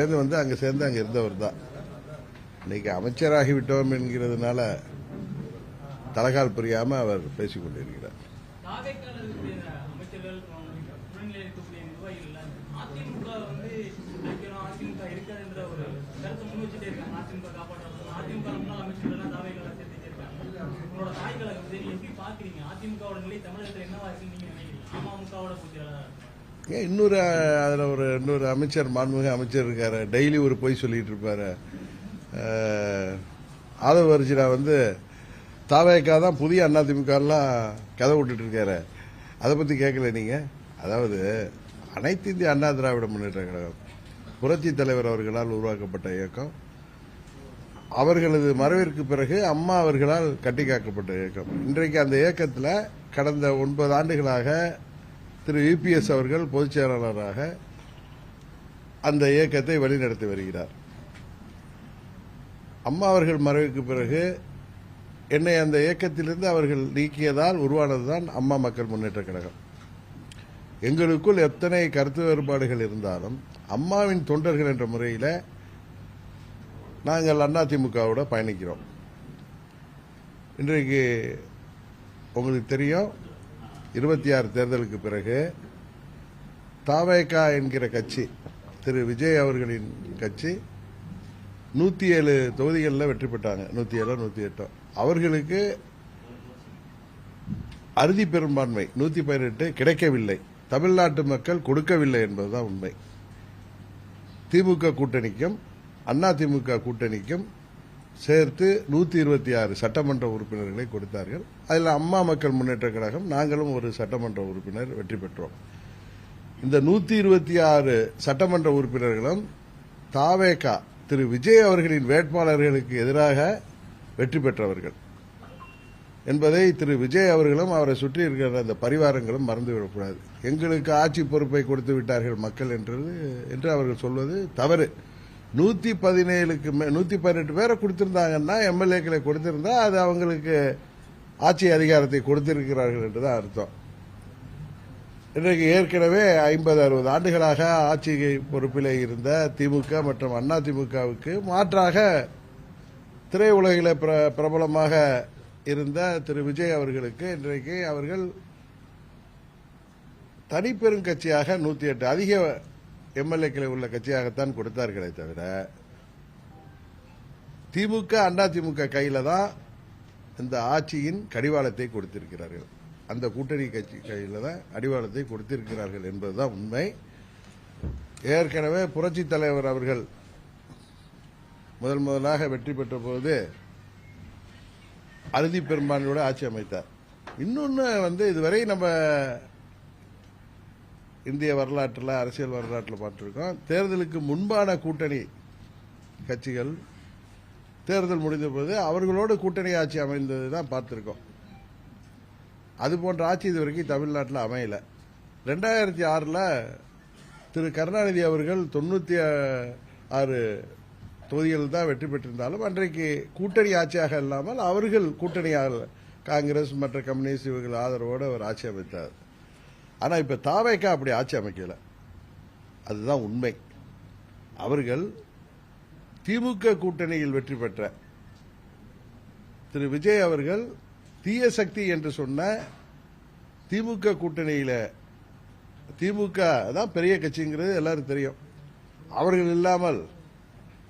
அங்கேருந்து வந்து அங்கே சேர்ந்து அங்கே இருந்தவர் தான். இன்னைக்கு அமைச்சராகிவிட்டோம் என்கிறதுனால தலகால் புரியாமல் அவர் பேசிக் கொண்டிருக்கிறார். இன்னொரு அமைச்சர், மாண்புமிகு அமைச்சர் இருக்காரு, டெய்லி ஒரு பொய் சொல்லிட்டு இருப்பாரு. ஆதவ அர்ஜுனா வந்து தாவேக்கா தான் புதிய அதிமுகலாம் கதை விட்டுட்டு இருக்காரு. அதை பத்தி கேட்கல நீங்க. அதாவது அனைத்து இந்திய அண்ணா திராவிட முன்னேற்ற கழகம் புரட்சி தலைவர் அவர்களால் உருவாக்கப்பட்ட இயக்கம். அவர்களது மறைவிற்கு பிறகு அம்மா அவர்களால் கட்டி காக்கப்பட்ட இயக்கம். இன்றைக்கு அந்த இயக்கத்தில் கடந்த 9 ஆண்டுகளாக திரு யுபிஎஸ் அவர்கள் பொதுச் செயலாளராக அந்த இயக்கத்தை வழிநடத்தி வருகிறார். அம்மா அவர்கள் மறைவுக்கு பிறகு என்னை அந்த இயக்கத்திலிருந்து அவர்கள் நீக்கியதால் உருவானதுதான் அம்மா மக்கள் முன்னேற்ற கழகம். எங்களுக்குள் எத்தனை கருத்து வேறுபாடுகள் இருந்தாலும் அம்மாவின் தொண்டர்கள் என்ற முறையில் நாங்கள் அதிமுகவோட பயணிக்கிறோம். இன்றைக்கு உங்களுக்கு தெரியும், 26 தேர்தலுக்கு பிறகு தாவேகா என்கிற கட்சி, திரு விஜய் அவர்களின் கட்சி 107 தொகுதிகளில் வெற்றி பெற்றாங்க. 107 108 அவர்களுக்கு அறுதி பெரும்பான்மை 118 கிடைக்கவில்லை. தமிழ்நாட்டு மக்கள் கொடுக்கவில்லை என்பதுதான் உண்மை. திமுக கூட்டணிக்கும் அதிமுக கூட்டணிக்கும் சேர்த்து 126 சட்டமன்ற உறுப்பினர்களை கொடுத்தார்கள். அதில் அம்மா மக்கள் முன்னேற்ற கழகம் நாங்களும் ஒரு சட்டமன்ற உறுப்பினர் வெற்றி பெற்றோம். இந்த 126 சட்டமன்ற உறுப்பினர்களும் தாவேகா திரு விஜய் அவர்களின் வேட்பாளர்களுக்கு எதிராக வெற்றி பெற்றவர்கள் என்பதை திரு விஜய் அவர்களும் அவரை சுற்றி இருக்கிற அந்த பரிவாரங்களும் மறந்துவிடக்கூடாது. எங்களுக்கு ஆட்சி பொறுப்பை கொடுத்து விட்டார்கள் மக்கள் என்று அவர்கள் சொல்வது தவறு. 118 பேரை கொடுத்திருந்தாங்கன்னா, எம்எல்ஏக்களை கொடுத்திருந்தா அது அவங்களுக்கு ஆட்சி அதிகாரத்தை கொடுத்திருக்கிறார்கள் என்றுதான் அர்த்தம். இன்றைக்கு ஏற்கனவே 50-60 ஆண்டுகளாக ஆட்சி பொறுப்பில் இருந்த திமுக மற்றும் அதிமுகவுக்கு மாற்றாக திரையுலகில் பிரபலமாக இருந்த திரு விஜய் அவர்களுக்கு இன்றைக்கு அவர்கள் தனிப்பெருங்கட்சியாக 108 அதிக எம்எல்ஏக்களை உள்ள கட்சியாகத்தான் கொடுத்தார்களே தவிர, திமுக அதிமுக கையில தான் இந்த ஆட்சியின் கடிவாளத்தை கொடுத்திருக்கிறார்கள். அந்த கூட்டணி கட்சி கையில தான் அடிவாளத்தை கொடுத்திருக்கிறார்கள் என்பதுதான் உண்மை. ஏற்கனவே புரட்சி தலைவர் அவர்கள் முதலாக வெற்றி பெற்ற போது அறுதி பெரும்பான்மையோட ஆட்சி அமைத்தார். இன்னொன்னு இதுவரை நம்ம இந்திய வரலாற்றில், அரசியல் வரலாற்றில் பார்த்திருக்கோம். தேர்தலுக்கு முன்பான கூட்டணி கட்சிகள் தேர்தல் முடிந்த போது அவர்களோடு கூட்டணி ஆட்சி அமைந்தது தான் பார்த்திருக்கோம். அது போன்ற ஆட்சி இதுவரைக்கும் தமிழ்நாட்டில் அமையல. 2006 திரு கருணாநிதி அவர்கள் 96 தொகுதிகள் தான் வெற்றி பெற்றிருந்தாலும் அன்றைக்கு கூட்டணி ஆட்சியாக இல்லாமல் அவர்கள் கூட்டணியாக காங்கிரஸ் மற்ற கம்யூனிஸ்ட் இவர்கள் ஆதரவோடு அவர் ஆட்சி அமைத்தார். ஆனா இப்ப தாவேகா அப்படி ஆட்சி அமைக்கல. அதுதான் உண்மை. அவர்கள் திமுக கூட்டணியில் வெற்றி பெற்ற திரு விஜய் அவர்கள் தீய சக்தி என்று சொன்ன திமுக கூட்டணியில, திமுக தான் பெரிய கட்சிங்கிறது எல்லாரும் தெரியும், அவர்கள் இல்லாமல்,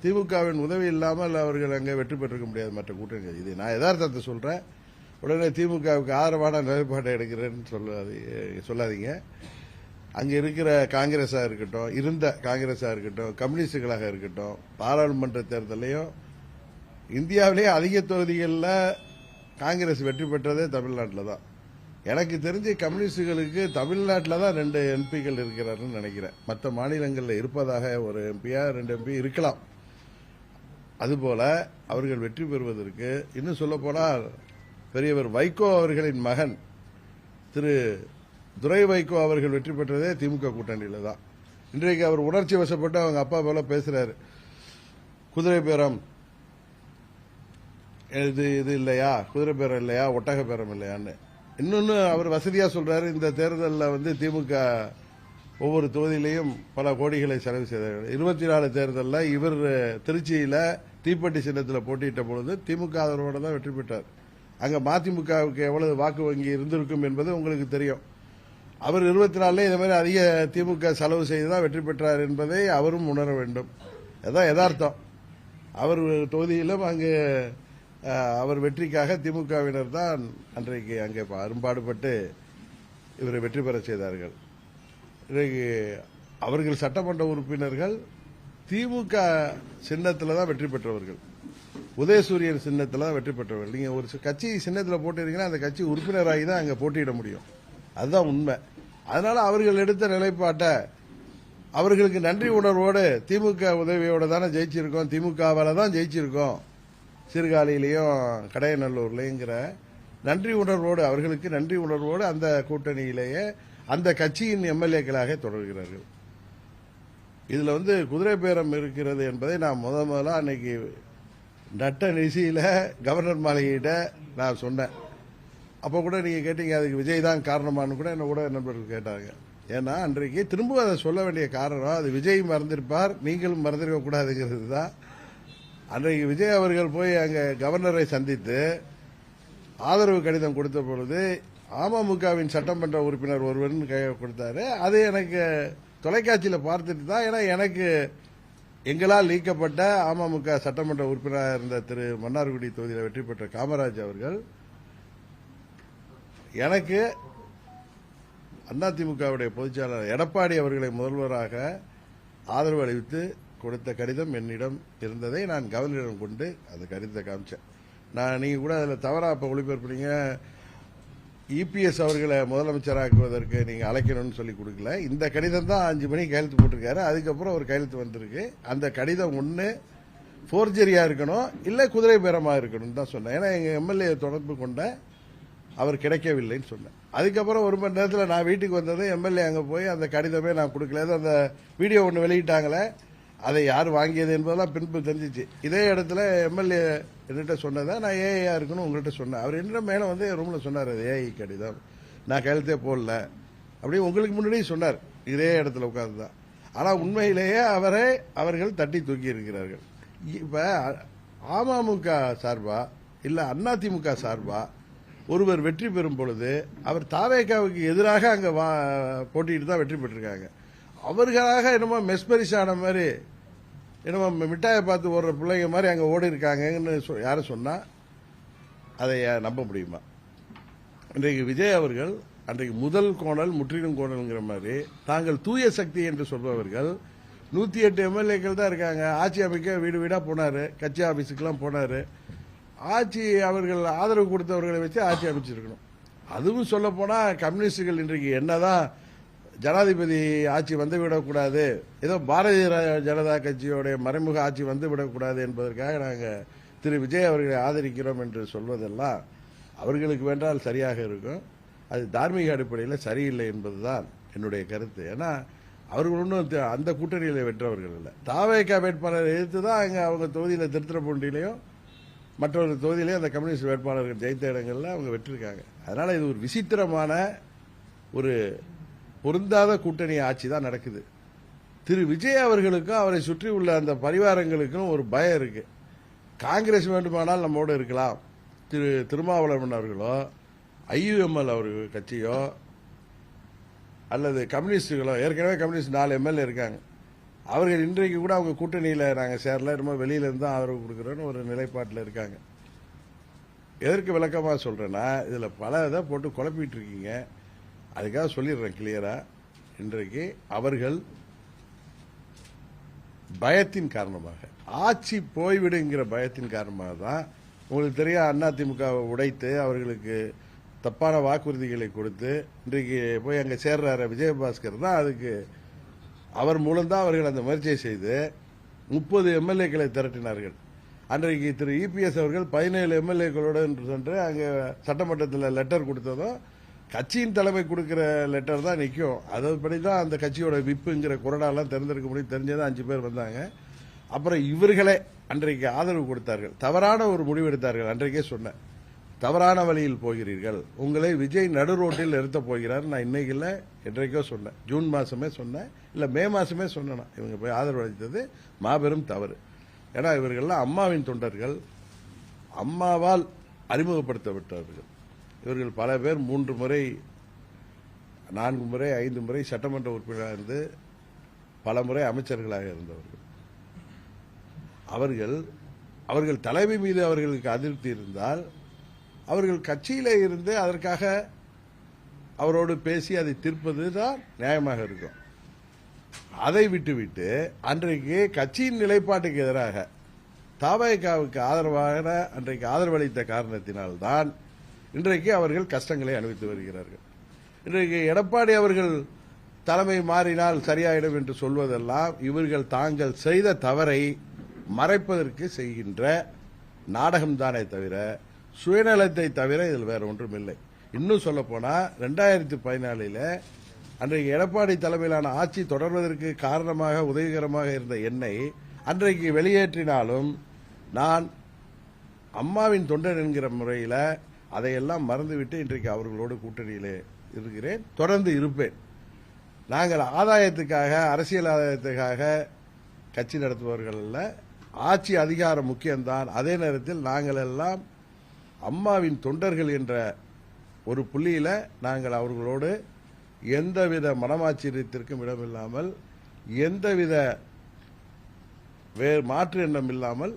திமுகவின் உதவி இல்லாமல் அவர்கள் அங்கே வெற்றி பெற்றிருக்க முடியாது மற்ற கூட்டணி. இது நான் யதார்த்தத்தை சொல்றேன். உடனே திமுகவுக்கு ஆதரவான நிலைப்பாட்டை எடுக்கிறேன்னு சொல்லாதீங்க. அங்க இருக்கிற காங்கிரஸா இருக்கட்டும், இருந்த காங்கிரஸா இருக்கட்டும், கம்யூனிஸ்டுகளாக இருக்கட்டும், பாராளுமன்ற தேர்தலையும் இந்தியாவிலேயே அதிக தொகுதிகளில் காங்கிரஸ் வெற்றி பெற்றதே தமிழ்நாட்டில் தான். எனக்கு தெரிஞ்சு கம்யூனிஸ்டுகளுக்கு தமிழ்நாட்டில் தான் 2 எம்பிக்கள் இருக்கிறாருன்னு நினைக்கிறேன். மற்ற மாநிலங்களில் இருப்பதாக ஒரு எம்பியா 2 எம்பி இருக்கலாம். அதுபோல அவர்கள் வெற்றி பெறுவதற்கு, இன்னும் சொல்ல போனால் பெரியவர் வைகோ அவர்களின் மகன் திரு துரை வைகோ அவர்கள் வெற்றி பெற்றதே திமுக கூட்டணியில தான். இன்றைக்கு அவர் உணர்ச்சி வசப்பட்டு அவங்க அப்பா போல பேசுறாரு. குதிரை பேரம் இது இல்லையா, குதிரை பேரம் இல்லையா, ஒட்டக பேரம் இல்லையான்னு. இன்னொன்னு அவர் வசதியா சொல்றாரு, இந்த தேர்தலில் திமுக ஒவ்வொரு தொகுதியிலையும் பல கோடிகளை செலவு செய்தார்கள். 24 தேர்தலில் இவர் திருச்சியில் தீப்பெட்டி சின்னத்தில் போட்டியிட்ட பொழுது திமுக ஆதரவோடு தான் வெற்றி பெற்றார். அங்கே மதிமுகவுக்கு எவ்வளவு வாக்கு வங்கி இருந்திருக்கும் என்பது உங்களுக்கு தெரியும். அவர் 24 இதே மாதிரி அதிக திமுக செலவு செய்து தான் வெற்றி பெற்றார் என்பதை அவரும் உணர வேண்டும். அதான் யதார்த்தம். அவர் தொகுதியிலும் அங்கு அவர் வெற்றிக்காக திமுகவினர் தான் அன்றைக்கு அங்கே அரும்பாடுபட்டு இவரை வெற்றி பெற செய்தார்கள். இன்றைக்கு அவர்கள் சட்டமன்ற உறுப்பினர்கள் திமுக சின்னத்தில் தான் வெற்றி பெற்றவர்கள், உதயசூரியன் சின்னத்தில் தான் வெற்றி பெற்றவர்கள். நீங்க ஒரு கட்சி சின்னத்தில் போட்டிருக்கீங்கன்னா அந்த கட்சி உறுப்பினராகி தான் அங்கே போட்டியிட முடியும். அதுதான் உண்மை. அதனால அவர்கள் எடுத்த நிலைப்பாட்டை அவர்களுக்கு நன்றி உணர்வோடு திமுக உதவியோட தானே ஜெயிச்சிருக்கோம், திமுகவால தான் ஜெயிச்சிருக்கோம் சீர்காழியிலையும் கடையநல்லூர்லங்கிற நன்றி உணர்வோடு, அவர்களுக்கு நன்றி உணர்வோடு அந்த கூட்டணியிலேயே அந்த கட்சியின் எம்எல்ஏக்களாக தொடர்கிறார்கள். இதுல குதிரை பேரம் இருக்கிறது என்பதை நான் முதல்ல அன்னைக்கு நட்ட நிசியில கவர்னர் மாளிகையிட்ட நான் சொன்னேன். அப்போ கூட நீங்க கேட்டீங்க அதுக்கு விஜய் தான் காரணமானு கூட என்ன கூட நண்பர்கள் கேட்டாங்க. ஏன்னா அன்றைக்கு திரும்ப அதை சொல்ல வேண்டிய காரணம் அது விஜய் மறந்திருப்பார், நீங்களும் மறந்திருக்க கூடாதுங்கிறது தான். அன்றைக்கு விஜய் அவர்கள் போய் அங்க கவர்னரை சந்தித்து ஆதரவு கடிதம் கொடுத்த பொழுது அமமுகவின் சட்டமன்ற உறுப்பினர் ஒருவர் கொடுத்தாரு. அது எனக்கு தொலைக்காட்சியில் பார்த்துட்டு தான், ஏன்னா எனக்கு எங்களால் நீக்கப்பட்ட அமமுக சட்டமன்ற உறுப்பினராக இருந்த திரு மன்னார்குடி தொகுதியில் வெற்றி பெற்ற காமராஜ் அவர்கள் எனக்கு அதிமுகவுடைய பொதுச்செயலாளர் எடப்பாடி அவர்களை முதல்வராக ஆதரவு அளித்து கொடுத்த கடிதம் என்னிடம் இருந்ததை நான் கவர்னரிடம் கொண்டு அந்த கடிதத்தை காமிச்சேன். நீங்க கூட அதில் தவறா இப்ப ஒளிபரப்புறீங்க, இபிஎஸ் அவர்களை முதலமைச்சராக்குவதற்கு நீங்க அழைக்கணும்னு சொல்லி கொடுக்கல. இந்த கடிதம் தான் 5 மணிக்கு கையெழுத்து போட்டிருக்காரு. அதுக்கப்புறம் ஒரு கையெழுத்து வந்திருக்கு. அந்த கடிதம் ஒன்று போர்ஜரியா இருக்கணும், இல்ல குதிரை பேரமா இருக்கணும் தான் சொன்னேன். ஏன்னா எங்க எம்எல்ஏ தொடர்பு கொண்ட அவர் கிடைக்கவில்லைன்னு சொன்னேன். அதுக்கப்புறம் 1 மணி நேரத்தில் நான் வீட்டுக்கு வந்தது, எம்எல்ஏ அங்கே போய் அந்த கடிதமே நான் கொடுக்கல. அந்த வீடியோ ஒன்று வெளியிட்டாங்களே, அதை யார் வாங்கியது என்பதெல்லாம் பின்பு தெரிஞ்சிச்சு. இதே இடத்துல எம்எல்ஏ என்கிட்ட சொன்னதை நான் ஏஐயா இருக்குன்னு உங்கள்கிட்ட சொன்னேன். அவர் என்ன மேலே ரூமில் சொன்னார், அது ஏஐ கடிதம், நான் கையெழுத்தே போடல அப்படி உங்களுக்கு முன்னாடி சொன்னார், இதே இடத்துல உட்கார்ந்து தான். ஆனால் உண்மையிலேயே அவர்கள் தட்டி தூக்கி இருக்கிறார்கள். இப்போ அமமுக சார்பா இல்லை அதிமுக சார்பா ஒருவர் வெற்றி பெறும் பொழுது அவர் தாவேகாவுக்கு எதிராக அங்கே போட்டிட்டு தான் வெற்றி பெற்றிருக்காங்க. அவர்களாக என்னமோ மெஸ்மரிஸ் ஆன மாதிரி, என்னமோ மிட்டாயை பார்த்து ஓடுற பிள்ளைங்க மாதிரி அங்கே ஓடி இருக்காங்கன்னு யாரும் சொன்னா அதை நம்ப முடியுமா? இன்றைக்கு விஜய் அவர்கள் அன்றைக்கு முதல் கோணல் முற்றிலும் கோணல்ங்கிற மாதிரி தாங்கள் தூய சக்தி என்று சொல்பவர்கள் 108 எம்எல்ஏக்கள் தான் இருக்காங்க. ஆட்சி அமைக்க வீடு வீடா போனாரு, கட்சி ஆபீஸுக்கெல்லாம் போனாரு. ஆட்சி அவர்கள் ஆதரவு கொடுத்தவர்களை வச்சு ஆட்சி அமைச்சிருக்கணும். அதுவும் சொல்ல போனா கம்யூனிஸ்டுகள் இன்றைக்கு என்னதான் ஜனாதிபதி ஆட்சி வந்து விடக்கூடாது, ஏதோ பாரதிய ஜனதா கட்சியோடைய மறைமுக ஆட்சி வந்து விடக்கூடாது என்பதற்காக நாங்கள் திரு விஜய் அவர்களை ஆதரிக்கிறோம் என்று சொல்வதெல்லாம் அவர்களுக்கு வேண்டால் சரியாக இருக்கும். அது தார்மீக அடிப்படையில் சரியில்லை என்பதுதான் என்னுடைய கருத்து. ஏன்னா அவர்கள் ஒன்றும் அந்த கூட்டணியில் வென்றவர்கள் இல்லை. தாவேகா வேட்பாளரை எதிர்த்து தான் அங்கே அவங்க தொகுதியில் திருத்துறைப்பூண்டிலையும் மற்றொரு தொகுதியிலையும் அந்த கம்யூனிஸ்ட் வேட்பாளர்கள் ஜெயித்த இடங்கள்ல அவங்க வெற்றிருக்காங்க. அதனால இது ஒரு விசித்திரமான ஒரு பொருந்தாத கூட்டணி ஆட்சி தான் நடக்குது. திரு விஜய் அவர்களுக்கும் அவரை சுற்றி உள்ள அந்த பரிவாரங்களுக்கும் ஒரு பயம் இருக்கு. காங்கிரஸ் வேண்டுமானால் நம்மோடு இருக்கலாம், திரு திருமாவளவன் அவர்களோ ஐயுஎம்எல் அவர்கள் கட்சியோ அல்லது கம்யூனிஸ்டுகளோ, ஏற்கனவே கம்யூனிஸ்ட் 4 எம்எல்ஏ இருக்காங்க, அவர்கள் இன்றைக்கு கூட அவங்க கூட்டணியில் நாங்கள் சேரல, ரொம்ப வெளியில இருந்து ஆதரவு கொடுக்குறோன்னு ஒரு நிலைப்பாட்டில் இருக்காங்க. எதற்கு விளக்கமாக சொல்றேன்னா, இதுல பல இதை போட்டு குழப்பிட்டு இருக்கீங்க. அதுக்காக சொல்லிடுறேன் கிளியரா. இன்றைக்கு அவர்கள் பயத்தின் காரணமாக, ஆட்சி போய்விடுங்கிற பயத்தின் காரணமாக தான், உங்களுக்கு தெரியும் அதிமுகவை உடைத்து அவர்களுக்கு தப்பான வாக்குறுதிகளை கொடுத்து இன்றைக்கு போய் அங்கே சேர்றாரு விஜயபாஸ்கர் தான். அதுக்கு அவர் மூலம்தான் அவர்கள் அந்த முயற்சியை செய்து 30 எம்எல்ஏக்களை திரட்டினார்கள். அன்றைக்கு திரு இபிஎஸ் அவர்கள் 17 எம்எல்ஏக்களோடு சென்று அங்கே சட்டமன்றத்தில் லெட்டர் கொடுத்ததும் கட்சியின் தலைமை கொடுக்கிற லெட்டர் தான் நிற்கும். அதுபடி தான் அந்த கட்சியோட விப்புங்கிற குரடாலாம் தேர்ந்தெடுக்க முடியும். தெரிஞ்சதான் 5 பேர் வந்தாங்க. அப்புறம் இவர்களே அன்றைக்கு ஆதரவு கொடுத்தார்கள். தவறான ஒரு முடிவு எடுத்தார்கள். அன்றைக்கே சொன்னேன், தவறான வழியில் போகிறீர்கள், உங்களை விஜய் நடு ரோட்டில் நிறுத்தப் போகிறார். நான் இன்னைக்கு இல்லை என்றைக்கோ சொன்னேன், ஜூன் மாசமே சொன்னேன், இல்லை மே மாசமே சொன்னேன். இவங்க போய் ஆதரவு அளித்தது மாபெரும் தவறு. ஏன்னா இவர்கள்லாம் அம்மாவின் தொண்டர்கள், அம்மாவால் அறிமுகப்படுத்தப்பட்டவர்கள். இவர்கள் பல பேர் 3 முறை 4 முறை 5 முறை சட்டமன்ற உறுப்பினராக இருந்து பல முறை அமைச்சர்களாக இருந்தவர்கள். அவர்கள் தலைமை மீது அவர்களுக்கு அதிருப்தி இருந்தால் அவர்கள் கட்சியிலே இருந்து அதற்காக அவரோடு பேசி அதை தீர்ப்பது தான் நியாயமாக இருக்கும். அதை விட்டுவிட்டு அன்றைக்கு கட்சியின் நிலைப்பாட்டுக்கு எதிராக தவேகாவுக்கு ஆதரவாக அன்றைக்கு ஆதரவளித்த காரணத்தினால்தான் இன்றைக்கு அவர்கள் கஷ்டங்களை அனுபவித்து வருகிறார்கள். இன்றைக்கு எடப்பாடி அவர்கள் தலைமை மாறினால் சரியாயிடும் என்று சொல்வதெல்லாம் இவர்கள் தாங்கள் செய்த தவறை மறைப்பதற்கு செய்கின்ற நாடகம்தானே தவிர சுயநலத்தை தவிர இதில் வேற ஒன்றும் இல்லை. இன்னும் சொல்ல போனா 2014 அன்றைக்கு எடப்பாடி தலைமையிலான ஆட்சி தொடர்வதற்கு காரணமாக உதவிகரமாக இருந்த என்னை அன்றைக்கு வெளியேற்றினாலும் நான் அம்மாவின் தொண்டன் என்கிற முறையில் அதையெல்லாம் மறந்துவிட்டு இன்றைக்கு அவர்களோடு கூட்டணியிலே இருக்கிறேன், தொடர்ந்து இருப்பேன். நாங்கள் ஆதாயத்துக்காக, அரசியல் ஆதாயத்துக்காக கட்சி நடத்துபவர்கள் அல்ல. ஆட்சி அதிகாரம் முக்கியம்தான். அதே நேரத்தில் நாங்கள் எல்லாம் அம்மாவின் தொண்டர்கள் என்ற ஒரு புள்ளியில நாங்கள் அவர்களோடு எந்தவித மனமாச்சரியத்திற்கும் இடமில்லாமல், எந்தவித மாற்று எண்ணம் இல்லாமல்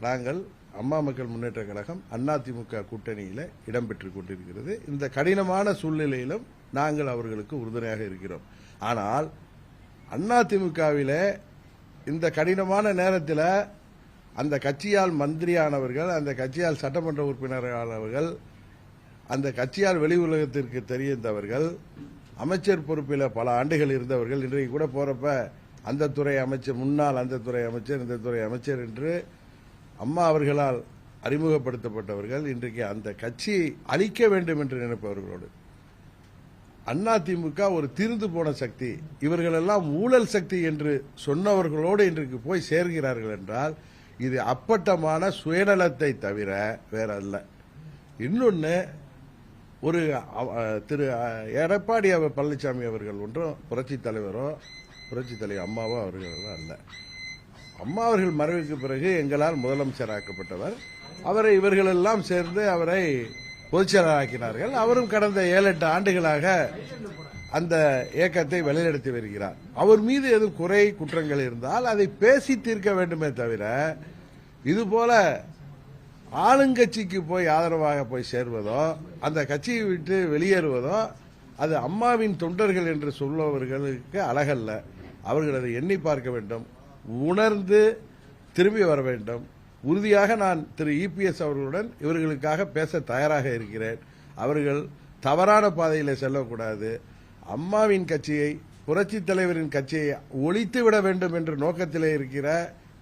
நாங்கள் அம்மா மக்கள் முன்னேற்ற கழகம் அதிமுக கூட்டணியில இடம்பெற்றுக் கொண்டிருக்கிறது. இந்த கடினமான சூழ்நிலையிலும் நாங்கள் அவர்களுக்கு உறுதுணையாக இருக்கிறோம். ஆனால் அதிமுகவிலே இந்த கடினமான நேரத்தில் அந்த கட்சியால் மந்திரியானவர்கள், அந்த கட்சியால் சட்டமன்ற உறுப்பினரானவர்கள், அந்த கட்சியால் வெளி உலகத்திற்கு தெரிந்தவர்கள், அமைச்சர் பொறுப்பில் பல ஆண்டுகள் இருந்தவர்கள், இன்றைக்கு கூட போறப்ப அந்த துறை அமைச்சர், முன்னாள் அந்த துறை அமைச்சர், இந்த துறை அமைச்சர் என்று அம்மா அவர்களால் அறிமுகப்படுத்தப்பட்டவர்கள் இன்றைக்கு அந்த கட்சியை அழிக்க வேண்டும் என்று நினைப்பவர்களோடு அதிமுக ஒரு தீர்ந்து போன சக்தி, இவர்களெல்லாம் ஊழல் சக்தி என்று சொன்னவர்களோடு இன்றைக்கு போய் சேர்கிறார்கள் என்றால் இது அப்பட்டமான சுயநலத்தை தவிர வேற அல்ல. இன்னொன்னு, ஒரு திரு எடப்பாடி பழனிசாமி அவர்கள் ஒன்றும் புரட்சி தலைவரோ புரட்சி தலைவர் அம்மாவோ அவர்கள் அல்ல. அம்மா அவர்கள் மறைவுக்கு பிறகு எங்களால் முதலமைச்சராக்கப்பட்டவர். அவரை இவர்களெல்லாம் சேர்ந்து அவரை பொதுச்செயலாளராக்கினார்கள். அவரும் கடந்த 7-8 ஆண்டுகளாக அந்த இயக்கத்தை வழிநடத்தி வருகிறார். அவர் மீது எதுவும் குறை குற்றங்கள் இருந்தால் அதை பேசி தீர்க்க வேண்டுமே தவிர இதுபோல ஆளுங்கட்சிக்கு போய் ஆதரவாக போய் சேர்வதோ, அந்த கட்சியை விட்டு வெளியேறுவதோ அது அம்மாவின் தொண்டர்கள் என்று சொல்பவர்களுக்கு அழகல்ல. அவர்கள் அதை எண்ணி பார்க்க வேண்டும், உணர்ந்து திரும்பி வர வேண்டும். உறுதியாக நான் திரு இபிஎஸ் அவர்களுடன் இவர்களுக்காக பேச தயாராக இருக்கிறேன். அவர்கள் தவறான பாதையில் செல்லக்கூடாது. அம்மாவின் கட்சியை, புரட்சி தலைவரின் கட்சியை ஒழித்து விட வேண்டும் என்ற நோக்கத்திலே இருக்கிற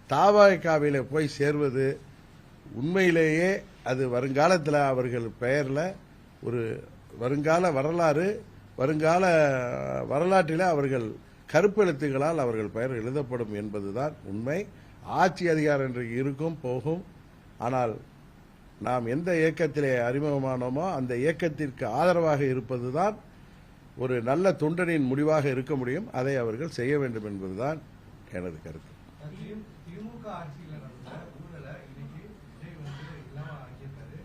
தவேகாவிலே போய் சேர்வது உண்மையிலேயே அது வருங்காலத்தில் அவர்கள் பெயர்ல ஒரு வருங்கால வரலாற்றில் அவர்கள் கருப்பெழுத்துகளால் அவர்கள் பெயர் எழுதப்படும் என்பதுதான் உண்மை. ஆட்சி அதிகாரம் இன்றைக்கு இருக்கும், போகும். ஆனால் நாம் எந்த இயக்கத்திலே அறிமுகமானோமோ அந்த இயக்கத்திற்கு ஆதரவாக இருப்பதுதான் ஒரு நல்ல தொண்டனின் முடிவாக இருக்க முடியும். அதை அவர்கள் செய்ய வேண்டும் என்பதுதான் எனது கருத்து. திமுக ஆட்சியில் நடந்த ஊழலை இன்னைக்கு விஜய் இல்லாம ஆக்கியிருக்காரு.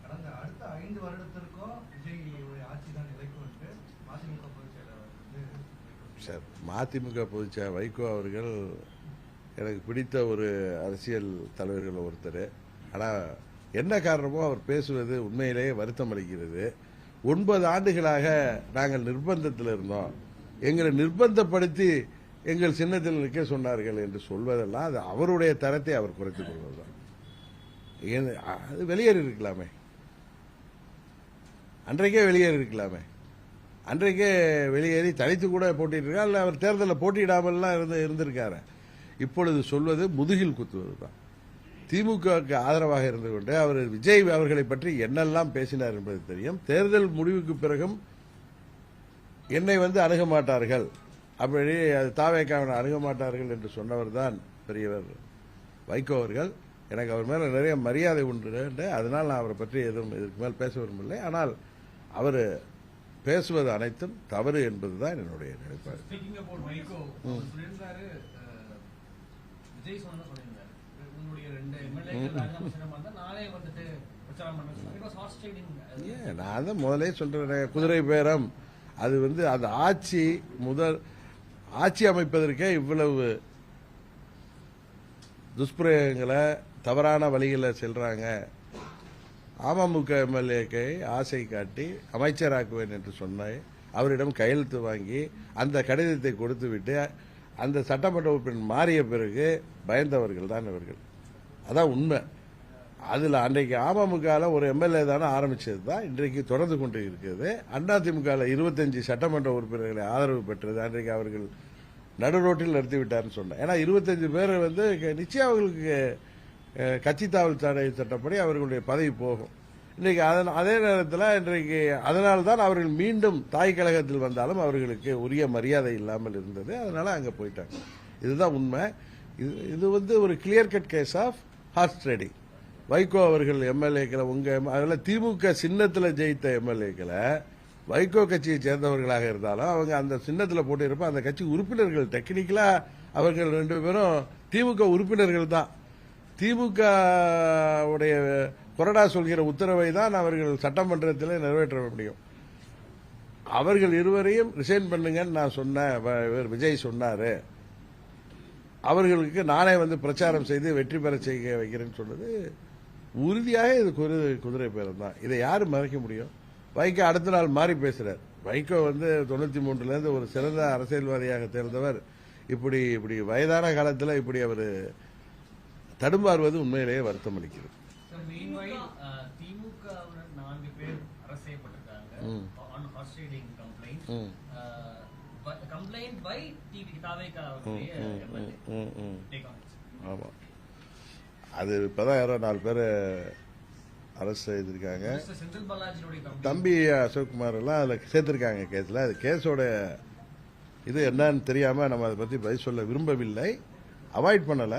கடந்த அடுத்த 5 வருடத்திற்கும் விஜய் ஆட்சி தான் நிலைக்கும் என்று மதிமுக பொதுச் செயலாளர் சார், மதிமுக பொதுச் செயலாளர் வைகோ அவர்கள் எனக்கு பிடித்த ஒரு அரசியல் தலைவர்கள் ஒருத்தர். ஆனால் என்ன காரணமோ அவர் பேசுவது உண்மையிலேயே வருத்தம் அளிக்கிறது. 9 ஆண்டுகளாக நாங்கள் நிர்பந்தத்தில் இருந்தோம், எங்களை நிர்பந்தப்படுத்தி எங்கள் சின்னத்தில் நிற்க சொன்னார்கள் என்று சொல்வதெல்லாம் அது அவருடைய தரத்தை அவர் குறைத்துக் கொள்வதுதான். அது வெளியேறி இருக்கலாமே, அன்றைக்கே வெளியேறி இருக்கலாமே. அன்றைக்கே வெளியேறி தனித்து கூட போட்டிட்டு அல்ல, அவர் தேர்தலில் போட்டியிடாமல்லாம் இருந்திருக்காரு. இப்பொழுது சொல்வது முதுகில் குத்துவதுதான். திமுகவுக்கு ஆதரவாக இருந்து கொண்டு அவர் விஜய் அவர்களை பற்றி என்னெல்லாம் பேசினார் என்பது தெரியும். தேர்தல் முடிவுக்கு பிறகும் என்னை அணுக மாட்டார்கள், அப்படி தவேகாவினை அணுக மாட்டார்கள் என்று சொன்னவர் தான் பெரியவர் வைகோ அவர்கள். எனக்கு அவர் மேலே நிறைய மரியாதை உண்டு. அதனால் நான் அவரை பற்றி எதுவும் இதுக்கு மேல் பேச விரும்பவில்லை. ஆனால் அவர் பேசுவது அனைத்தும் தவறு என்பதுதான் என்னுடைய நிலைப்பாடு. நான் தான் முதலே சொல்றேன், குதிரை பேரம் அது அந்த ஆட்சி அமைப்பதற்கே இவ்வளவு துஷ்பிரயோகங்களை தவறான வழிகளில் செல்றாங்க. அமமுக எம்எல்ஏக்கை ஆசை காட்டி அமைச்சராக்குவேன் என்று சொன்ன அவரிடம் கையெழுத்து வாங்கி அந்த கடிதத்தை கொடுத்து விட்டு அந்த சட்டமன்ற உறுப்பினர் மாறிய பிறகு பயந்தவர்கள் தான் இவர்கள். அதான் உண்மை. அதில் அன்றைக்கு அமமுகவில் ஒரு எம்எல்ஏ தானே ஆரம்பிச்சது தான் இன்றைக்கு தொடர்ந்து கொண்டு இருக்கிறது. அதிமுகவில் 25 சட்டமன்ற உறுப்பினர்களை ஆதரவு பெற்றது. அன்றைக்கு அவர்கள் நடு ரோட்டில் நிறுத்திவிட்டார்னு சொன்னேன். ஏன்னா 25 பேர் நிச்சயம் அவர்களுக்கு கட்சி தாவல் தடை சட்டப்படி அவர்களுடைய பதவி போகும். இன்றைக்கு அதே நேரத்தில் இன்றைக்கு அதனால்தான் அவர்கள் மீண்டும் தாய் கழகத்தில் வந்தாலும் அவர்களுக்கு உரிய மரியாதை இல்லாமல் இருந்தது. அதனால அங்கே போயிட்டாங்க. இதுதான் உண்மை. இது ஒரு clear cut case of horse trading. Vaiko அவர்கள் எம்எல்ஏக்களை அதில் திமுக சின்னத்தில் ஜெயித்த எம்எல்ஏக்களை வைகோ கட்சியை சேர்ந்தவர்களாக இருந்தாலும் அவங்க அந்த சின்னத்தில் போட்டிருப்ப அந்த கட்சி உறுப்பினர்கள் டெக்னிக்கலா அவர்கள் 2 பேரும் திமுக உறுப்பினர்கள் தான். திமுக உடைய கொறடா சொல்கிற உத்தரவை தான் அவர்கள் சட்டமன்றத்தில் நிறைவேற்ற முடியும். அவர்கள் இருவரையும் ரிசைன் பண்ணுங்கன்னு நான் சொன்னேன். விஜய் சொன்னாரு. அவர்களுக்கு நானே பிரச்சாரம் செய்து வெற்றி பெற செய்ய வைக்கிறேன்னு சொன்னது உறுதியாக இது குதிரை பேரம் தான். இதை யாரு மறைக்க முடியும்? வைகோ அடுத்த நாள் மாறி பேசுறார். வைகோ 93 ஒரு சிறந்த அரசியல்வாதியாக தேர்ந்தவர். இப்படி வயதான காலத்தில் இப்படி அவர் தடுமாறுவது உண்மையிலேயே வருத்தம் அளிக்கிறது. திமுக 4 பேர் அரசு செய்யப்பட்டிருக்காங்க. ஆமா, அது இப்பதான் யாரோ 4 பேர் அரசு செய்திருக்காங்க. தம்பி அசோக்குமார் எல்லாம் அதுல சேர்த்திருக்காங்க கேஸ்ல. அது கேஸோட இது என்னன்னு தெரியாம நம்ம அதை பத்தி பதில் சொல்ல விரும்பவில்லை, அவாய்ட் பண்ணல.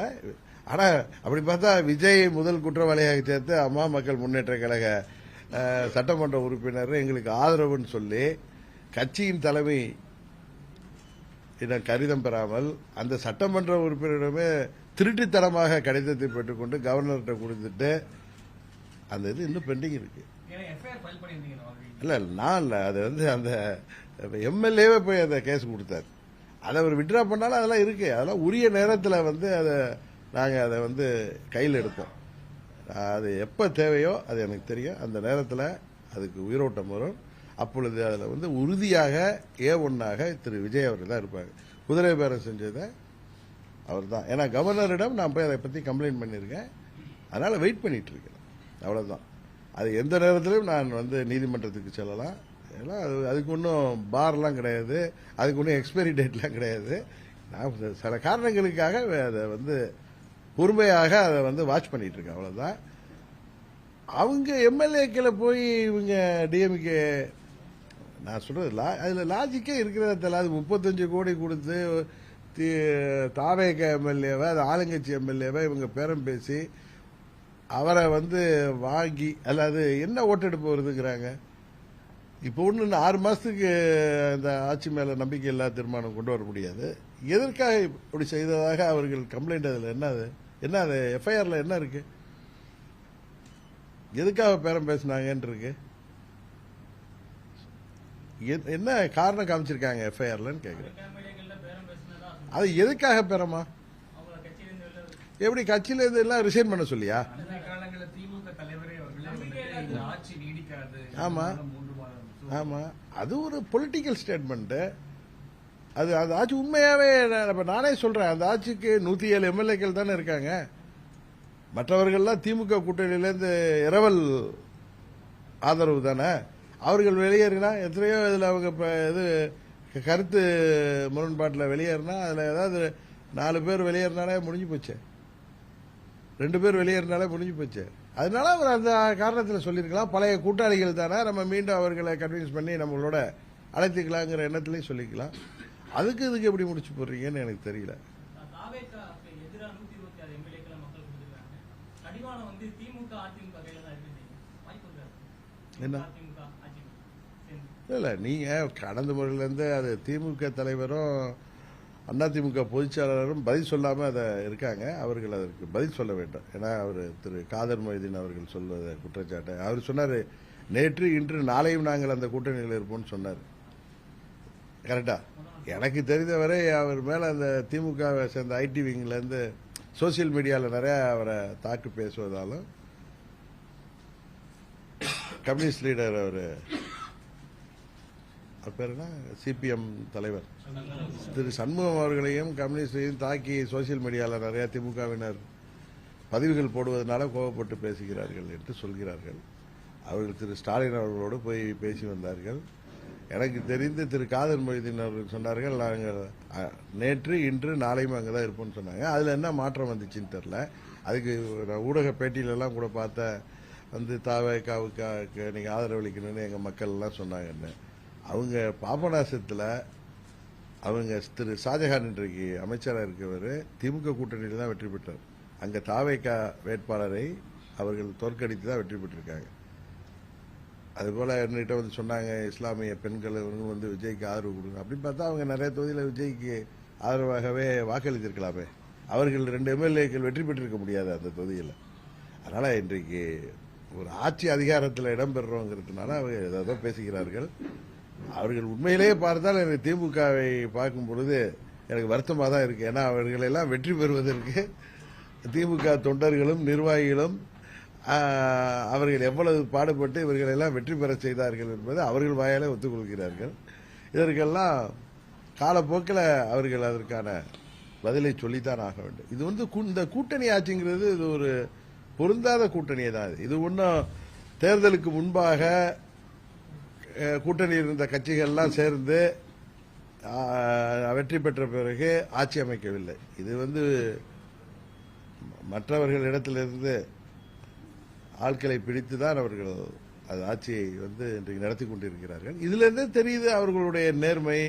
ஆனா அப்படி பார்த்தா விஜய் முதல் குற்றவாளியாக சேர்த்து அம்மா மக்கள் முன்னேற்ற கழக சட்டமன்ற உறுப்பினர் எங்களுக்கு ஆதரவுன்னு சொல்லி கட்சியின் தலைமை கடிதம் பெறாமல் அந்த சட்டமன்ற உறுப்பினரிடமே திருட்டுத்தனமாக கடிதத்தை பெற்றுக்கொண்டு கவர்னர்கிட்ட கொடுத்துட்டு அந்த இது இன்னும் பெண்டிங் இருக்கு. இல்ல நான் இல்ல, அது அந்த எம்எல்ஏவே போய் அந்த கேஸ் கொடுத்தாரு. அதை அவர் விட்ரா பண்ணாலும் அதெல்லாம் இருக்கு. அதெல்லாம் உரிய நேரத்தில் அதை நாங்கள் அதை கையில் எடுப்போம். அது எப்போ தேவையோ அது எனக்கு தெரியும். அந்த நேரத்தில் அதுக்கு உயிரோட்டம் வரும். அப்பொழுது அதில் உறுதியாக A1ஆக திரு விஜய் அவர்கள் தான் இருப்பாங்க. குதிரை பேரம் செஞ்சதை அவர் தான். ஏன்னா கவர்னரிடம் நான் போய் அதை பற்றி கம்ப்ளைண்ட் பண்ணியிருக்கேன். அதனால வெயிட் பண்ணிட்டு இருக்கேன். அவ்வளவுதான். அது எந்த நேரத்திலும் நான் நீதிமன்றத்துக்கு செல்லலாம். ஏன்னா அதுக்கு ஒன்றும் பார்லாம் கிடையாது, அதுக்கு ஒன்றும் எக்ஸ்பைரி டேட்லாம் கிடையாது. நான் சில காரணங்களுக்காக அதை பொறுமையாக அதை வாட்ச் பண்ணிட்டு இருக்கேன். அவ்வளவுதான். அவங்க எம்எல்ஏக்களை போய் இவங்க டிஎம்கே நான் சொல்றது அதுல லாஜிக்கே இருக்கிறத தெரியல. 35 கோடி கொடுத்து தாவேக எம்எல்ஏவை அது ஆளுங்கட்சி எம்எல்ஏவை இவங்க பேரம் பேசி அவரை வாங்கி அல்லாது என்ன ஓட்டெடுப்பு வருதுங்கிறாங்க. இப்போ ஒன்று 6 மாசத்துக்கு அந்த ஆட்சி மேல நம்பிக்கை இல்லா தீர்மானம் கொண்டு வர முடியாது. எதற்காக இப்படி செய்ததாக அவர்கள் கம்ப்ளைண்ட் அதில் என்ன அது எஃப்ஐஆர்ல என்ன இருக்கு? எதுக்காக பேரம் பேசினாங்கன்னு இருக்கு? என்ன காரணம் காமிச்சிருக்காங்க எஃப்ஐஆர்லன்னு கேட்கிறேன். அது எதுக்காக பேரமா? எப்படி கட்சியில இருந்து எல்லாம் ரிசைன் பண்ண சொல்லியா? ஆமா ஆமா, அது ஒரு பொலிட்டிக்கல் ஸ்டேட்மெண்ட். அது அந்த ஆட்சி உண்மையாவே நானே சொல்றேன். அந்த ஆட்சிக்கு 107 எம்எல்ஏக்கள் தானே இருக்காங்க. மற்றவர்கள்லாம் திமுக கூட்டணியிலேருந்து இரவல் ஆதரவு தானே. அவர்கள் வெளியேறினா எத்தனையோ இதில் அவங்க இது கருத்து முரண்பாட்டில் வெளியேறினா அதில் ஏதாவது 4 பேர் வெளியேறினாலே முடிஞ்சு போச்சு, 2 பேர் வெளியேறினாலே முடிஞ்சு போச்சு. அதனால அவர் அந்த காரணத்தில் சொல்லியிருக்கலாம். பழைய கூட்டாளிகள் தானே, நம்ம மீண்டும் அவர்களை கன்வின்ஸ் பண்ணி நம்மளோட அழைத்துக்கலாங்கிற எண்ணத்திலையும் சொல்லிக்கலாம். அதுக்கு இதுக்கு எப்படி முடிச்சு போடுறீங்கன்னு எனக்கு தெரியல. திமுக அதிமுக கையில தான் இருக்கு. வாய்ப்பு இருக்காது. என்ன அதிமுக ஆட்சி சேர்ந்து. இல்லை நீங்கள் கடந்த முறையிலேருந்து அது திமுக தலைவரும் அதிமுக பொதுச்செயலாளரும் பதில் சொல்லாமல் அதை இருக்காங்க. அவர்கள் அதற்கு பதில் சொல்ல வேண்டும். ஏன்னா அவர் திரு காதர் மொய்தீன் அவர்கள் சொல்வதை குற்றச்சாட்டு அவர் சொன்னார், நேற்று இன்று நாளையும் நாங்கள் அந்த கூட்டணியில் இருப்போம்னு சொன்னார். கரெக்டா? எனக்கு தெரிந்தவரை அவர் மேலே அந்த திமுகவை சேர்ந்த ஐடி விங்லேருந்து சோசியல் மீடியாவில் நிறைய அவரை தாக்கு பேசுவதாலும் கம்யூனிஸ்ட் லீடர் அவர் பேர் என்ன சிபிஎம் தலைவர் திரு சண்முகம் அவர்களையும் கம்யூனிஸ்டையும் தாக்கி சோசியல் மீடியாவில் நிறைய திமுகவினர் பதிவுகள் போடுவதனால கோபப்பட்டு பேசுகிறார்கள் என்று சொல்கிறார்கள். அவர்கள் திரு ஸ்டாலின் அவர்களோடு போய் பேசி வந்தார்கள். எனக்கு தெரிந்து திரு காதர் மொய்தீன் அவர்கள் சொன்னார்கள், நாங்கள் நேற்று இன்று நாளையும் அங்கே தான் இருப்போம்னு சொன்னாங்க. அதில் என்ன மாற்றம் வந்துச்சுன்னு தெரில. அதுக்கு ஊடக பேட்டியிலெல்லாம் கூட பார்த்த வந்து தாவேக்காவுக்கு நீங்கள் ஆதரவளிக்கணும்னு எங்கள் மக்கள் எல்லாம் சொன்னாங்கன்னு. அவங்க பாபநாசத்தில் அவங்க திரு ஷாஜஹான் இன்றைக்கு அமைச்சராக இருக்கவர் திமுக கூட்டணியில் தான் வெற்றி பெற்றார். அங்கே தாவேக்கா வேட்பாளரை அவர்கள் தோற்கடித்து தான் வெற்றி பெற்றிருக்காங்க. அதுபோல் என்கிட்ட வந்து சொன்னாங்க, இஸ்லாமிய பெண்கள் இவங்க வந்து விஜய்க்கு ஆதரவு கொடுங்க அப்படின்னு பார்த்தா அவங்க நிறைய தொகுதியில் விஜய்க்கு ஆதரவாகவே வாக்களித்திருக்கலாமே. அவர்கள் 2 எம்எல்ஏக்கள் வெற்றி பெற்றிருக்க முடியாது அந்த தொகுதியில். அதனால் இன்றைக்கு ஒரு ஆட்சி அதிகாரத்தில் இடம்பெறுறோங்கிறதுனால அவங்க ஏதோ பேசுகிறார்கள். அவர்கள் உண்மையிலேயே பார்த்தால் எனக்கு திமுகவை பார்க்கும் பொழுது எனக்கு வருத்தமாக தான் இருக்குது. ஏன்னா அவர்களெல்லாம் வெற்றி பெறுவதற்கு திமுக தொண்டர்களும் நிர்வாகிகளும் அவர்கள் எவ்வளவு பாடுபட்டு இவர்களெல்லாம் வெற்றி பெற செய்தார்கள் என்பதை அவர்கள் வாயாலே ஒத்துக்கொள்கிறார்கள். இதற்கெல்லாம் காலப்போக்கில் அவர்கள் அதற்கான பதிலை சொல்லித்தான் ஆக வேண்டும். இது வந்து இந்த கூட்டணி ஆட்சிங்கிறது இது ஒரு பொருந்தாத கூட்டணியே தான். இது ஒன்றும் தேர்தலுக்கு முன்பாக கூட்டணியில் இருந்த கட்சிகள்லாம் சேர்ந்து வெற்றி பெற்ற பிறகு ஆட்சி அமைக்கவில்லை. இது வந்து மற்றவர்கள் இடத்திலிருந்து ஆட்களை பிடித்து தான் அவர்கள் அது ஆட்சியை வந்து இன்றைக்கு நடத்தி கொண்டிருக்கிறார்கள். இதிலிருந்தே தெரியுது அவர்களுடைய நேர்மை,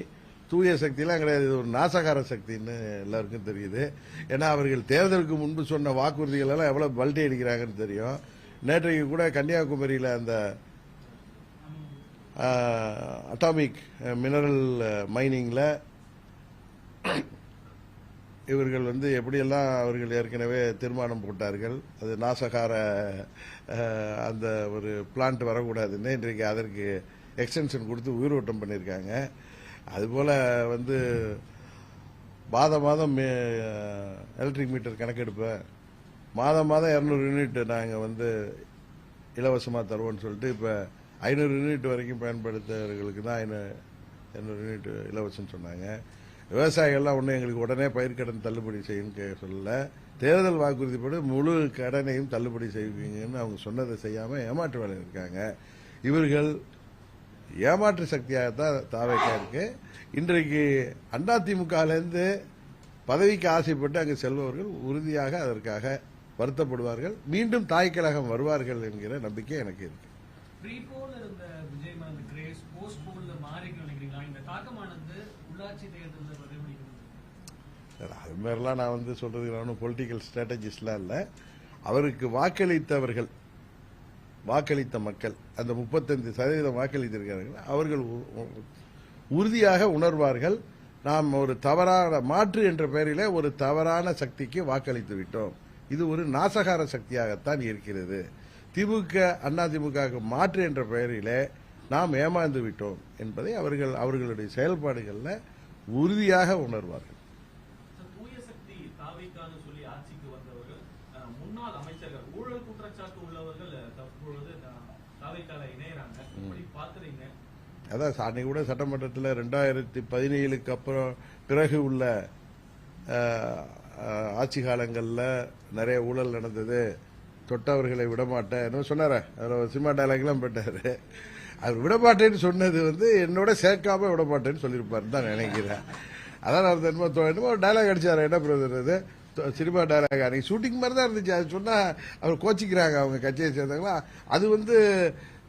தூய சக்தியெல்லாம் கிடையாது. இது ஒரு நாசகார சக்தின்னு எல்லாருக்கும் தெரியுது. ஏன்னா அவர்கள் தேர்தலுக்கு முன்பு சொன்ன வாக்குறுதிகள் எல்லாம் எவ்வளவு பல்டி அடிக்கிறாங்கன்னு தெரியும். நேற்றைக்கு கூட கன்னியாகுமரியில் அந்த அட்டாமிக் மினரல் மைனிங்கில் இவர்கள் வந்து எப்படியெல்லாம் அவர்கள் ஏற்கனவே தீர்மானம் போட்டார்கள், அது நாசகார அந்த ஒரு பிளான்ட் வரக்கூடாதுன்னு இன்றைக்கு அதற்கு எக்ஸ்டென்ஷன் கொடுத்து உயிரோட்டம் பண்ணியிருக்காங்க. அதுபோல் வந்து மாதம் எலக்ட்ரிக் மீட்டர் கணக்கெடுப்பேன், மாதம் 200 யூனிட் நாங்கள் வந்து இலவசமாக தருவோம்னு சொல்லிட்டு இப்போ 500 யூனிட் வரைக்கும் பயன்படுத்துறவர்களுக்கு தான் 200 யூனிட் இலவசம்னு சொன்னாங்க. விவசாயிகள்லாம் ஒன்றும் எங்களுக்கு உடனே பயிர்க்கடன் தள்ளுபடி செய்யுன்னு சொல்லல. தேர்தல் வாக்குறுதிப்படி முழு கடனையும் தள்ளுபடி செய்வீங்கன்னு அவங்க சொன்னதை செய்யாமல் ஏமாற்று வேலை இருக்காங்க. இவர்கள் ஏமாற்று சக்தியாகத்தான் தாவேக்கா இருக்கு. இன்றைக்கு அதிமுகலேருந்து பதவிக்கு ஆசைப்பட்டு அங்கு செல்பவர்கள் உறுதியாக அதற்காக வருத்தப்படுவார்கள். மீண்டும் தாய் கழகம் வருவார்கள் என்கிற நம்பிக்கை எனக்கு இருக்கு. ப்ரீ போல்ல இருந்த விஜய் மேல அந்த கிரேஸ் போஸ்ட் போல்ல மாறிக்கு நினைக்கிறீங்களா? இந்த தாக்கமானது உள்ளாட்சி தேர்தலில் பிரதிபலிக்கிறது. அது மாதிரிலாம் நான் வந்து சொல்றதுக்கு நான் பொலிட்டிக்கல் ஸ்ட்ராட்டஜிஸ்ட்லாம் இல்லை. அவருக்கு வாக்களித்தவர்கள், வாக்களித்த மக்கள் அந்த 35% வாக்களித்திருக்கிறார்கள். அவர்கள் உறுதியாக உணர்வார்கள், நாம் ஒரு தவறான மாற்று என்ற பெயரிலே ஒரு தவறான சக்திக்கு வாக்களித்து விட்டோம், இது ஒரு நாசகார சக்தியாகத்தான் இருக்கிறது, திமுக அதிமுக மாற்று என்ற பெயரிலே நாம் ஏமாந்து விட்டோம் என்பதை அவர்களுடைய செயல்பாடுகளில் உறுதியாக உணர்வார்கள். தூய சக்தி தாவேக்கான்னு சொல்லி ஆட்சிக்கு வந்தவர்கள் முன்னாள் அமைச்சர்கள் ஊழல் குற்றச்சாட்டு உள்ளவர்கள் தற்பொழுது தாவேக்கால இணையறாங்க. எப்படி பாக்குறீங்க? அதான் அன்னைக்கு கூட சட்டமன்றத்தில் 2017க்கு அப்புறம் பிறகு உள்ள ஆட்சி காலங்களில் நிறைய ஊழல் நடந்தது, தொட்டவர்களை விடமாட்டேன் என்ன சொன்னார, அதில் சினிமா டைலாக்லாம் போட்டாரு. அது விடமாட்டேன்னு சொன்னது வந்து என்னோட சேர்க்காம விடமாட்டேன்னு சொல்லியிருப்பாருன்னு தான் நினைக்கிறேன். அதான் அவர் என்னமோ டைலாக் அடிச்சாரு, என்ன பிரதர் அது சினிமா டைலாக், அன்னைக்கு ஷூட்டிங் மாதிரி தான் இருந்துச்சு. அது சொன்னா அவர் கோச்சிக்கிறாங்க அவங்க கட்சியை சேர்ந்தவங்களா. அது வந்து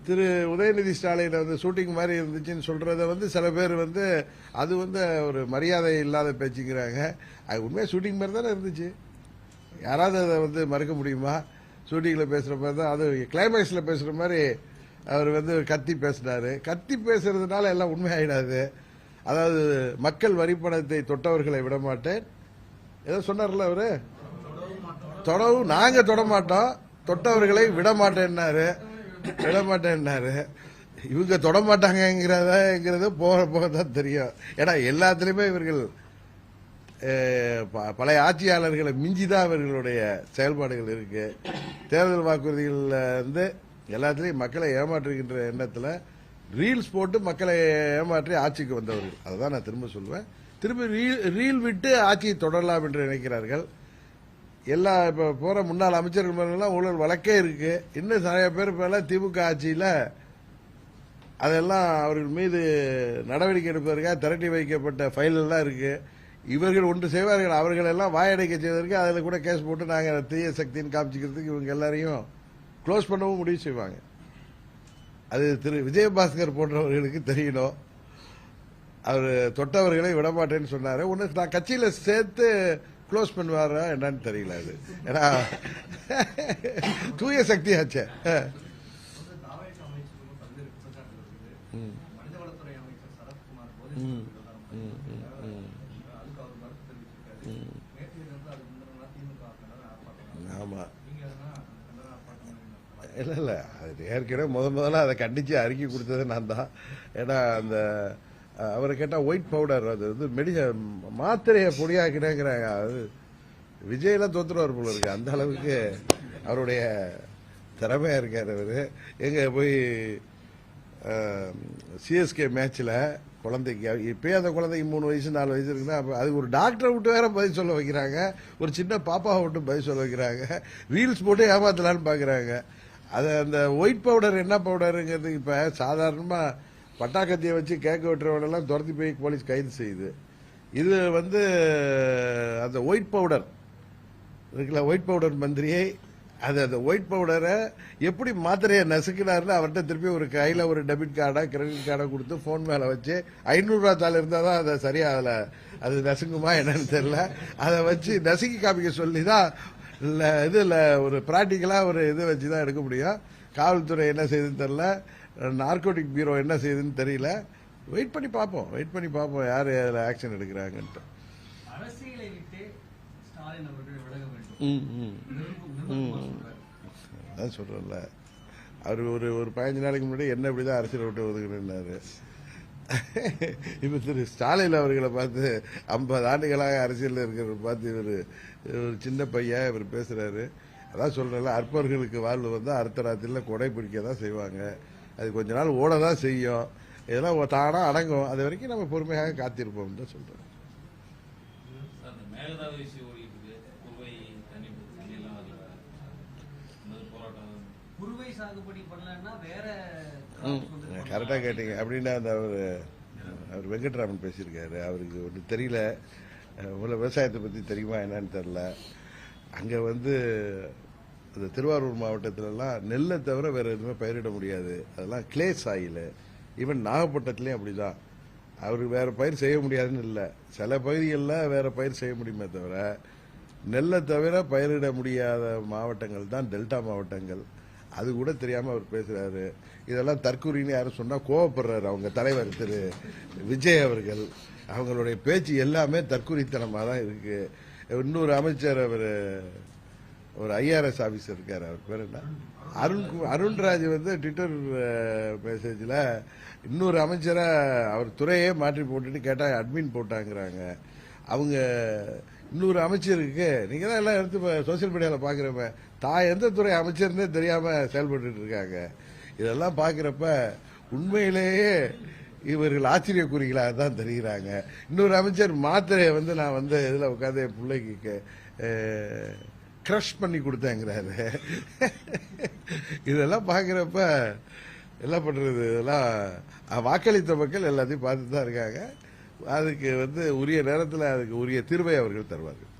திரு உதயநிதி ஸ்டாலின் வந்து ஷூட்டிங் மாதிரி இருந்துச்சுன்னு சொல்றத வந்து சில பேர் வந்து அது வந்து ஒரு மரியாதை இல்லாத பேச்சுக்கிறாங்க. அது உண்மையாக ஷூட்டிங் மாதிரி தானே இருந்துச்சு, யாராவது அதை வந்து மறக்க முடியுமா? ஷூட்டிங்கில் பேசுகிற மாதிரி தான், அது கிளைமேக்ஸில் பேசுகிற மாதிரி அவர் வந்து கத்தி பேசினாரு. கத்தி பேசுறதுனால எல்லாம் உண்மையாயிடாது. அதாவது மக்கள் வரிப்பணத்தை தொட்டவர்களை விட மாட்டேன் ஏதோ சொன்னார்ல அவரு, தொடவும் நாங்க தொட மாட்டோம், தொட்டவர்களை விட மாட்டேன்னாரு. இவங்க தொட மாட்டாங்கிறத போக போக தான் தெரியும். ஏன்னா எல்லாத்துலயுமே இவர்கள் பழைய ஆட்சியாளர்களை மிஞ்சிதான் இவர்களுடைய செயல்பாடுகள் இருக்கு. தேர்தல் வாக்குறுதிகள்ல இருந்து எல்லாத்திலையும் மக்களை ஏமாற்றுகின்ற எண்ணத்துல ரீல்ஸ் போட்டு மக்களை ஏமாற்றி ஆட்சிக்கு வந்தவர்கள். அதுதான் நான் திரும்ப சொல்லுவேன். திரும்ப ரீல் விட்டு ஆட்சியை தொடரலாம் என்று நினைக்கிறார்கள். எல்லா இப்ப போற முன்னாள் அமைச்சர்கள் மேலாம் ஊழல் வழக்கே இருக்கு. இன்னும் நிறைய பேர் மேல திமுக ஆட்சியில அதெல்லாம் அவர்கள் மீது நடவடிக்கை எடுப்பதற்காக திரட்டி வைக்கப்பட்ட ஃபைல் எல்லாம் இருக்கு. இவர்கள் ஒன்று செய்வார்கள், அவர்கள் எல்லாம் வாயடைக்க செய்வதற்கு அதில் கூட கேஸ் போட்டு நாங்கள் தீய சக்தின்னு காமிச்சிக்கிறதுக்கு இவங்க எல்லாரையும் க்ளோஸ் பண்ணவும் முடிவு செய்வாங்க. அது திரு விஜயபாஸ்கர் போன்றவர்களுக்கு தெரியணும். அவர் தொட்டவர்களை விடமாட்டேன்னு சொன்னாரு. ஒன்று நான் கட்சியில சேர்த்து க்ளோஸ் பண்ணுவாரா என்னன்னு தெரியல. அது ஏன்னா தூய சக்தி ஆச்சே. தாவேக அமைச்சரும் பல்வேறு குற்றச்சாட்டுகள் இருக்குது. மனிதவளத்துறை அமைச்சர் சரத்குமார் அதுக்கு அவர் கருத்து தெரிவிச்சிருக்காரு. நேற்று இருந்து அது முந்தின திமுக கண்டன ஆர்ப்பாட்டம். ஆமா, நீங்க அதெல்லாம் கண்டன ஆர்ப்பாட்டம் இல்ல அது ஏற்கனவே முதல்ல அதை கண்டிச்சு அறிக்கை கொடுத்தது நான் தான். ஏன்னா அந்த அவரை கேட்டா ஒயிட் பவுடர், அது வந்து மாத்திரையை பொடியாக்கினேங்கிறாங்க. அது விஜயெல்லாம் தோத்துருவார் போல இருக்கு, அந்த அளவுக்கு அவருடைய திறமையா இருக்காரு அவரு. எங்க போய் சிஎஸ்கே மேட்ச்ல குழந்தைக்கு இப்பயே அந்த குழந்தைக்கு 3 வயசு 4 வயசு இருக்குன்னா அதுக்கு ஒரு டாக்டரை விட்டு வேற பதில் சொல்ல வைக்கிறாங்க, ஒரு சின்ன பாப்பாவை விட்டு பதில் சொல்ல வைக்கிறாங்க, ரீல்ஸ் போட்டு ஏமாத்தலான்னு பாக்குறாங்க. அது அந்த ஒயிட் பவுடர் என்ன பவுடருங்கிறது இப்ப சாதாரணமா பட்டாக்கத்தியை வச்சு கேட்க விட்டுறவனெல்லாம் துரத்தி போய் போலீஸ் கைது செய்யுது. இது வந்து அந்த ஒயிட் பவுடர் இருக்குல்ல, ஒயிட் பவுடர் மந்திரியை அந்த ஒயிட் பவுடரை எப்படி மாத்திரையை நசுக்கினாருன்னு அவர்கிட்ட திருப்பி ஒரு கையில ஒரு டெபிட் கார்டா கிரெடிட் கார்டை கொடுத்து போன் மேல வச்சு 500 ரூபா தாள் இருந்தாதான் அதை சரியா அது நசுங்குமா என்னன்னு தெரியல, அதை வச்சு நசுக்கி காமிக்க சொல்லிதான் இதுல ஒரு பிராக்டிக்கலா ஒரு இது வச்சுதான் எடுக்க முடியும். காவல்துறை என்ன செய்யுதுன்னு தெரியல, நார்கோட்டிக் பியூரோ என்ன செய்யுதுன்னு தெரியல. வெயிட் பண்ணி பார்ப்போம் யார் அதில் ஆக்ஷன் எடுக்கிறாங்கன்ட்டு. அரசியலை விட்டு ஸ்டாலின் அவர்கள் விலக வேண்டும். அதான் சொல்றேன்ல, அவர் ஒரு 15 நாளைக்கு முன்னாடி என்ன இப்படிதான் அரசியலை விட்டு ஒதுக்குறாரு. இப்ப திரு ஸ்டாலின் அவர்களை பார்த்து 50 ஆண்டுகளாக அரசியல் இருக்கிற பார்த்து இவர் ஒரு சின்ன பையன் இவர் பேசுறாரு. அதான் சொல்றேன்ல, அற்பர்களுக்கு வாழ்வு வந்து அடுத்த ராத்திரில கொடை பிடிக்க தான் செய்வாங்க. அது கொஞ்ச நாள் ஓட தான் செய்யும், இதெல்லாம் தானா அடங்கும். அது வரைக்கும் நம்ம பொறுமையாக காத்திருப்போம் தான் சொல்றேன். குறுவை சாகுபடி பண்ணலன்னா வேற கரெக்டா கேட்டீங்க. அப்படின்னா அந்த அவர் வெங்கட்ராமன் பேசியிருக்காரு, அவருக்கு ஒன்றும் தெரியல, உங்களை விவசாயத்தை பத்தி தெரியுமா என்னன்னு தெரியல. அங்க வந்து இந்த திருவாரூர் மாவட்டத்திலலாம் நெல்லை தவிர வேற எதுவுமே பயிரிட முடியாது, அதெல்லாம் கிளே சாயில். ஈவன் நாகப்பட்டினத்துலேயும் அப்படிதான், அவருக்கு வேற பயிர் செய்ய முடியாதுன்னு இல்லை, சில பகுதிகளில் வேற பயிர் செய்ய முடியுமே தவிர நெல்லை தவிர பயிரிட முடியாத மாவட்டங்கள் தான் டெல்டா மாவட்டங்கள். அது கூட தெரியாம அவர் பேசுறாரு. இதெல்லாம் தற்கூரின்னு யாரும் சொன்னா கோவப்படுறாரு அவங்க தலைவர் திரு விஜய் அவர்கள். அவங்களுடைய பேச்சு எல்லாமே தற்கூரித்தனமா தான் இருக்கு. இன்னொரு அமைச்சர் அவர் ஒரு ஐஆர்எஸ் ஆபீசர் இருக்காரு, அவர் பேர் என்ன, அருண்ராஜ் வந்து ட்விட்டர் மெசேஜ்ல இன்னொரு அமைச்சரை அவர் துறையே மாற்றி போட்டுட்டு கேட்டா அட்மின் போட்டாங்கிறாங்க. அவங்க இன்னொரு அமைச்சருக்கு நீங்க தான் எல்லாம் எடுத்து சோசியல் மீடியால பாக்குறப்ப தான் எந்த துறை அமைச்சர்னே தெரியாம செயல்பட்டு இருக்காங்க. இதெல்லாம் பாக்குறப்ப உண்மையிலேயே இவர்கள் ஆச்சரியக்குறிகளாக தான் தெரிகிறாங்க. இன்னொரு அமைச்சர் மாத்திரையை வந்து நான் வந்து இதுல உட்காந்து என் பிள்ளைக்கு கிரஷ் பண்ணி கொடுத்தேங்கிறாரு. இதெல்லாம் பாக்குறப்ப என்ன பண்றது, இதெல்லாம் வாக்களித்த மக்கள் எல்லாத்தையும் பார்த்து தான் இருக்காங்க. அதுக்கு வந்து உரிய நேரத்தில் அதுக்கு உரிய தீர்வை அவர்கள் தருவார்கள்.